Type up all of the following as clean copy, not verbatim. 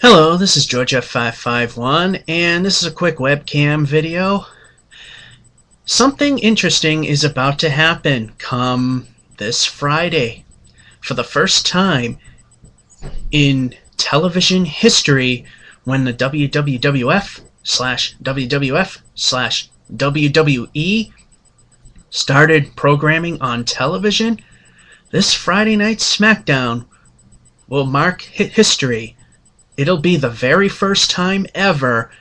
Hello, this is GeorgeF551, and this is a quick webcam video. Something interesting is about to happen come this Friday. For the first time in television history, when the WWWF / WWF / WWE started programming on television, this Friday night SmackDown will mark history. It'll be the very first time ever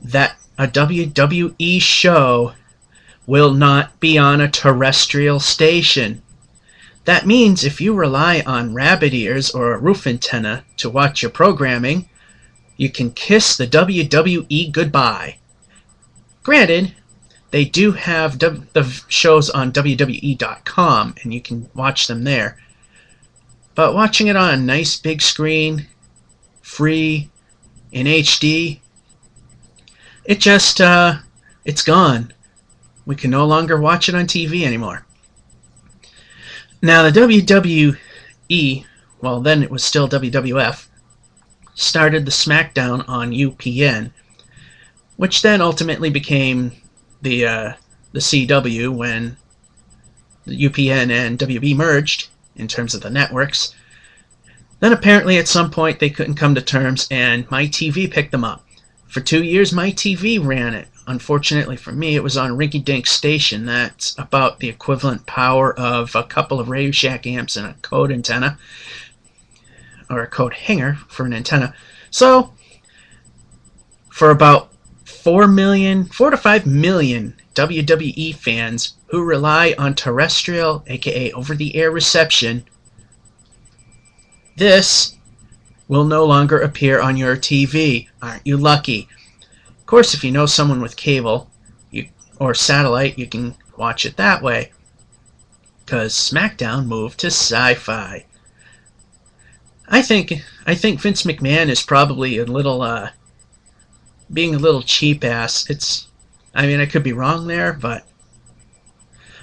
that a WWE show will not be on a terrestrial station. That means if you rely on rabbit ears or a roof antenna to watch your programming, you can kiss the WWE goodbye. Granted, they do have the shows on WWE.com, and you can watch them there. But watching it on a nice big screen, free, in HD, it's gone. We can no longer watch it on TV anymore. Now the WWE, well then it was still WWF, started the SmackDown on UPN, which then ultimately became the CW when the UPN and WB merged in terms of the networks. Then apparently at some point they couldn't come to terms, and MyTV picked them up. For 2 years MyTV ran it. Unfortunately for me, it was on a rinky-dink station that's about the equivalent power of a couple of Radio Shack amps and a code antenna, or a code hanger for an antenna. So for about 4 to 5 million WWE fans who rely on terrestrial, aka over-the-air reception, this will no longer appear on your TV. Aren't you lucky? Of course, if you know someone with cable or satellite, you can watch it that way, because SmackDown moved to Sci-Fi. I think Vince McMahon is probably a little being a little cheap ass. I mean, I could be wrong there, but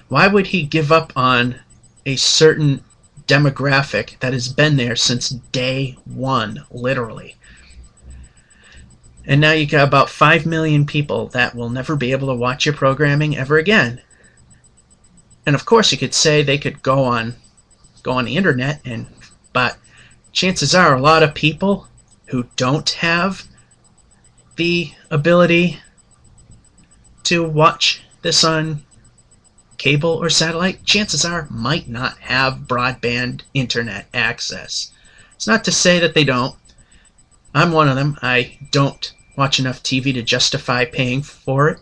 why would he give up on a certain demographic that has been there since day one, literally? And now you got about 5 million people that will never be able to watch your programming ever again. And of course you could say they could go on the internet, but chances are a lot of people who don't have the ability to watch this on cable or satellite, chances are might not have broadband internet access. It's not to say that they don't. I'm one of them. I don't watch enough TV to justify paying for it,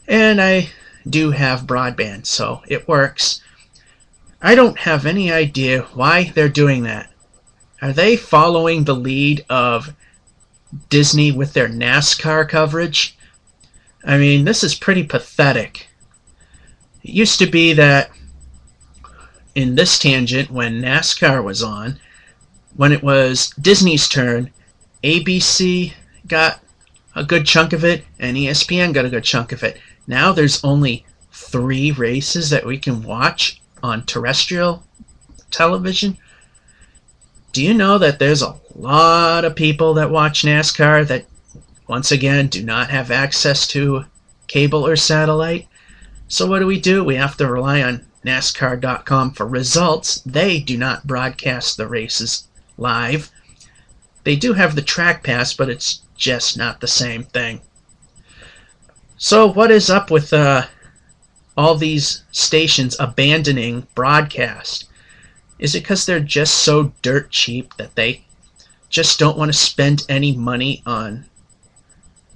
and I do have broadband, so it works. I don't have any idea why they're doing that. Are they following the lead of Disney with their NASCAR coverage? I mean, this is pretty pathetic. It used to be that in this tangent, when NASCAR was on, when it was Disney's turn, ABC got a good chunk of it, and ESPN got a good chunk of it. Now there's only 3 races that we can watch on terrestrial television. Do you know that there's a lot of people that watch NASCAR that, once again, do not have access to cable or satellite? So what do? We have to rely on NASCAR.com for results. They do not broadcast the races live. They do have the track pass, but it's just not the same thing. So what is up with all these stations abandoning broadcast? Is it because they're just so dirt cheap that they just don't want to spend any money on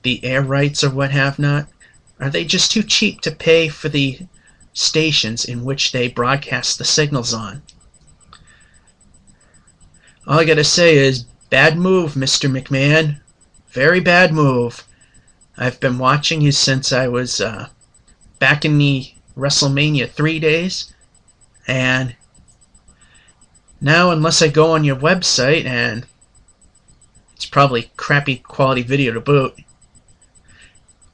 the air rights or what have not? Are they just too cheap to pay for the stations in which they broadcast the signals on? All I gotta say is, bad move, Mr. McMahon. Very bad move. I've been watching you since I was back in the WrestleMania 3 days, and now unless I go on your website, and it's probably crappy quality video to boot,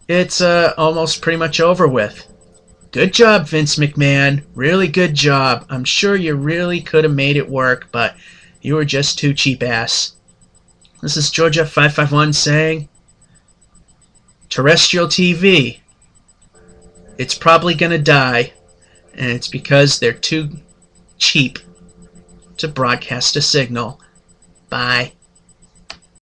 it's almost pretty much over with. Good job, Vince McMahon. Really good job. I'm sure you really could have made it work, but you were just too cheap ass. This is Georgia 551 saying, terrestrial TV, it's probably going to die, and it's because they're too cheap to broadcast a signal. Bye.